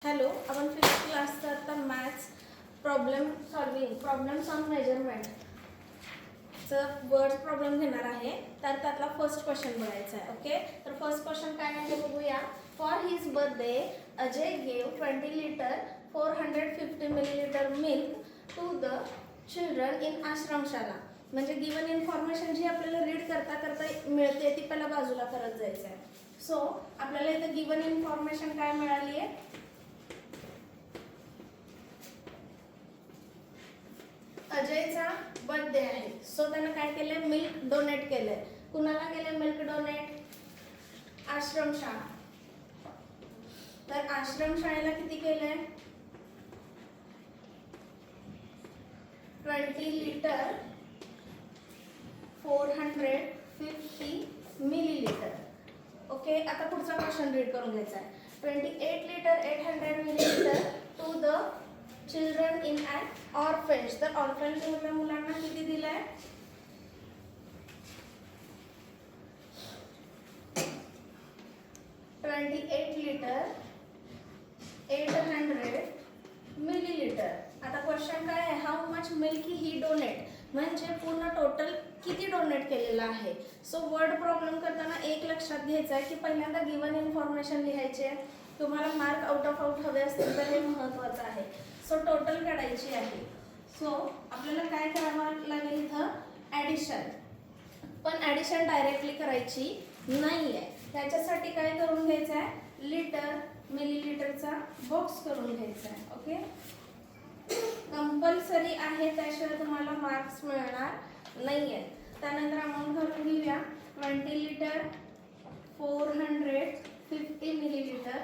Hello, आपण fifth क्लासचा आता मॅथ्स प्रॉब्लेम्स ऑन मेजरमेंटचं वर्ड प्रॉब्लेम घेणार आहे. तर त्यातला फर्स्ट क्वेश्चन बघायचा आहे. ओके, तर फर्स्ट क्वेश्चन काय आहे बघूया. For his birthday Ajay gave 20 litre 450 millilitre milk to the children in आश्रमशाला. म्हणजे गिवन इन्फॉर्मेशन जी आपल्याला रीड करता करता मिळते ती पहिला बाजूला करत जायचं आहे. सो आपल्याला इथे गिवन इन्फॉर्मेशन काय मिळाली आहे. अजयचा बर्थडे आहे. सो त्यानं काय केलंय, मिल्क डोनेट केलंय. कुणाला केलंय मिल्क डोनेट? आश्रमशाळा. तर आश्रमशाळेला किती केलंय? 20 लिटर 450 मिलीलिटर. ओके, आता पुढचा क्वेश्चन रीड करून घ्यायचा आहे. 28 litre 800 millilitre to the children in an orphanage. तर ऑर्फेज मधल्या मुलांना किती दिलंय? 28 लिटर 800 मिलीलिटर. आता क्वेश्चन काय आहे, how much milk he donate, म्हणजे पूर्ण टोटल किती डोनेट केलेलं आहे. सो वर्ड प्रॉब्लेम करताना एक लक्षात घ्यायचं आहे की पहिल्यांदा गिवन इन्फॉर्मेशन लिहायची आहे. तुम्हाला मार्क आउट ऑफ आउट हवे असतील तर हे महत्त्वाचं आहे. सो टोटल काढायची आहे. सो आपल्याला काय करावं लागेल इथं, ॲडिशन. पण ॲडिशन डायरेक्टली करायची नाही आहे. त्याच्यासाठी काय करून घ्यायचं आहे, लिटर मिलीलिटरचा बॉक्स करून घ्यायचा आहे. ओके, कंपल्सरी आहे, त्याशिवाय तुम्हाला मार्क्स मिळणार नाही आहेत. त्यानंतर अमाऊंट घालून घेऊया. 20 litre 450 millilitre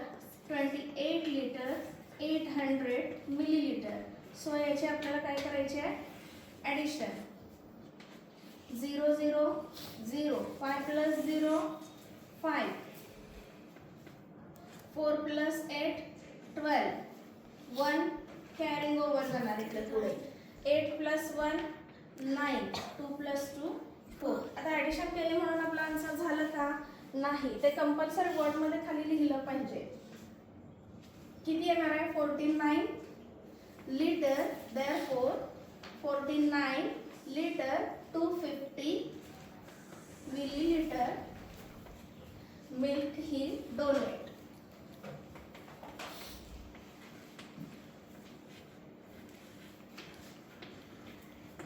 28 litre 800 millilitre. So याची आपल्याला काय करायचे आहे, addition. 0 0 0 5 plus 0 5 4 plus 8 12 1 carrying over जाणार इकडे पुढे. 8 प्लस 1 9 2 प्लस 2 4. आता ॲडिशन केले म्हणून आपला आन्सर झालं का? नाही, ते कंपल्सरी वर्डमध्ये खाली लिहिलं पाहिजे. किती येणार आहे, 49 litre. Therefore 49 litre 250 millilitre milk he donate.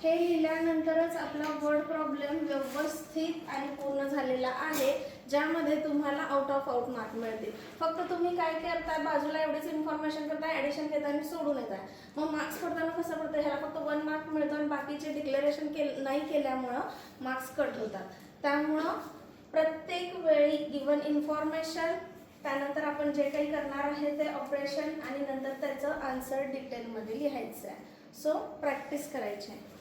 हे लिहिल्यानंतरच आपला वर्ड प्रॉब्लेम व्यवस्थित आणि पूर्ण झालेला आहे, ज्यामध्ये तुम्हाला आउट ऑफ आउट मार्क मिळतील. फक्त तुम्ही काय करताय, बाजूला एवढीच इन्फॉर्मेशन करताय, ॲडिशन घेताना सोडून येताय. मग मार्क्स पडताना कसं पडतं, ह्याला फक्त 1 मार्क मिळतो आणि बाकीचे डिक्लेरेशन नाही केल्यामुळं मार्क्स कट होतात. त्यामुळं प्रत्येक वेळी गिवन इन्फॉर्मेशन, त्यानंतर आपण जे काही करणार आहे ते ऑपरेशन आणि नंतर त्याचं आन्सर डिटेलमध्ये लिहायचं आहे. सो प्रॅक्टिस करायची आहे.